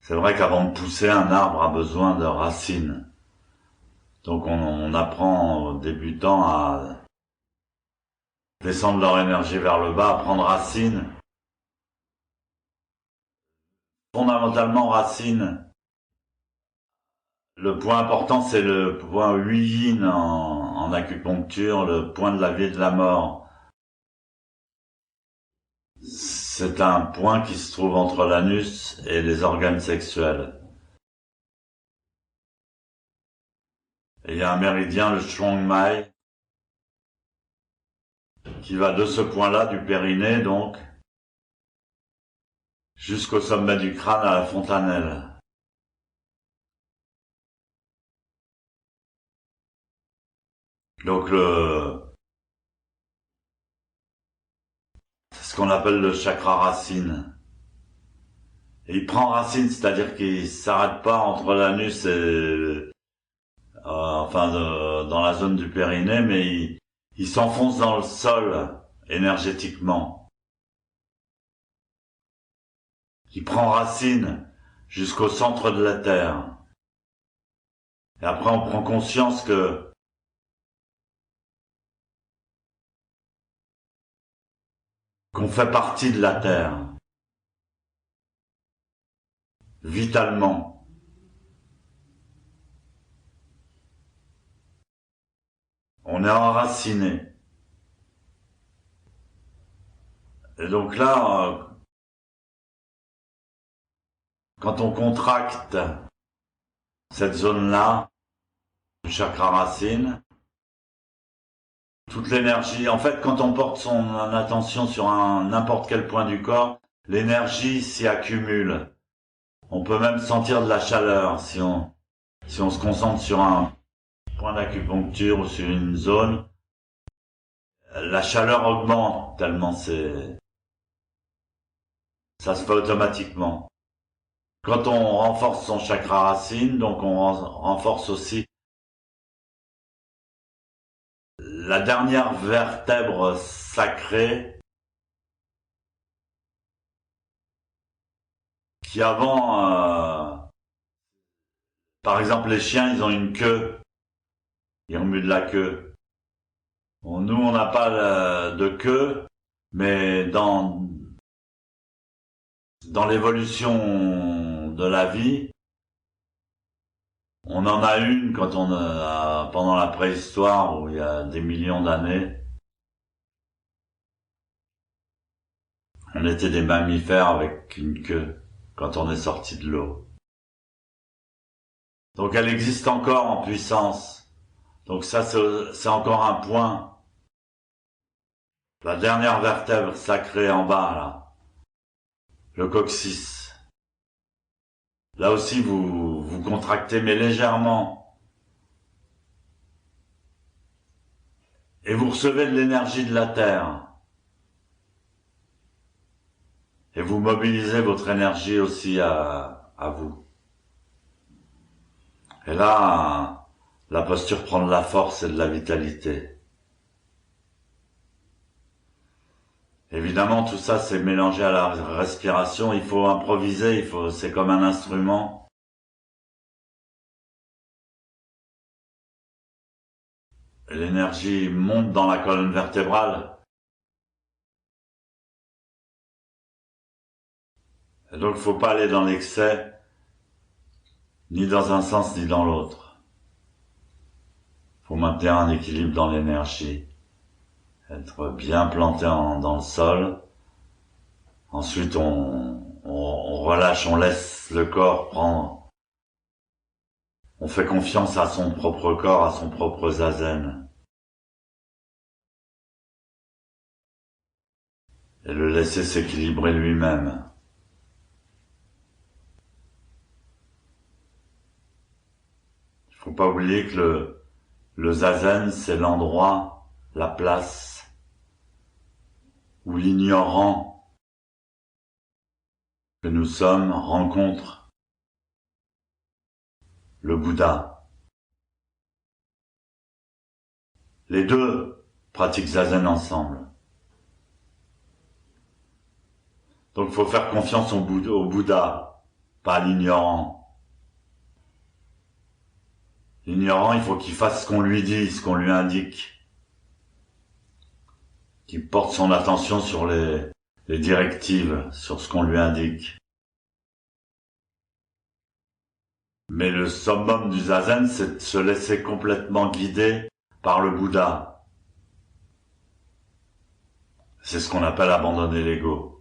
C'est vrai qu'avant de pousser, un arbre a besoin de racines. Donc on apprend aux débutants à descendre leur énergie vers le bas, à prendre racine. Fondamentalement, racine, le point important, c'est le point 8 yin en acupuncture, le point de la vie et de la mort. C'est un point qui se trouve entre l'anus et les organes sexuels. Et il y a un méridien, le Chuang Mai, qui va de ce point-là, du périnée donc, jusqu'au sommet du crâne à la fontanelle. Donc c'est ce qu'on appelle le chakra racine. Et il prend racine, c'est-à-dire qu'il s'arrête pas entre l'anus et dans la zone du périnée, mais il s'enfonce dans le sol énergétiquement. Il prend racine jusqu'au centre de la Terre. Et après, on prend conscience qu'on fait partie de la Terre, vitalement. On est enraciné. Et donc là, quand on contracte cette zone-là, du chakra racine, toute l'énergie, en fait, quand on porte son attention sur n'importe quel point du corps, l'énergie s'y accumule. On peut même sentir de la chaleur si on se concentre sur un point d'acupuncture ou sur une zone. La chaleur augmente tellement ça se fait automatiquement. Quand on renforce son chakra racine, donc on renforce aussi la dernière vertèbre sacrée qui avant, par exemple les chiens, ils ont une queue, ils remuent de la queue. Bon, nous, on n'a pas de queue, mais dans l'évolution de la vie, on en a une quand pendant la préhistoire, où il y a des millions d'années, on était des mammifères avec une queue quand on est sorti de l'eau. Donc elle existe encore en puissance. Donc ça, c'est encore un point. La dernière vertèbre sacrée en bas, là. Le coccyx. Là aussi, vous contractez, mais légèrement. Et vous recevez de l'énergie de la Terre. Et vous mobilisez votre énergie aussi à vous. Et là, la posture prend de la force et de la vitalité. Évidemment, tout ça, c'est mélangé à la respiration. Il faut improviser, c'est comme un instrument. L'énergie monte dans la colonne vertébrale. Et donc, il faut pas aller dans l'excès, ni dans un sens, ni dans l'autre. Il faut maintenir un équilibre dans l'énergie. Être bien planté dans le sol. Ensuite, on relâche, on laisse le corps prendre. On fait confiance à son propre corps, à son propre zazen. Et le laisser s'équilibrer lui-même. Il faut pas oublier que le zazen, c'est l'endroit, la place où l'ignorant que nous sommes rencontre le Bouddha. Les deux pratiquent zazen ensemble. Donc il faut faire confiance au Bouddha, pas l'ignorant. L'ignorant, il faut qu'il fasse ce qu'on lui dit, ce qu'on lui indique. Qu'il porte son attention sur les directives, sur ce qu'on lui indique. Mais le summum du zazen, c'est de se laisser complètement guider par le Bouddha. C'est ce qu'on appelle abandonner l'ego.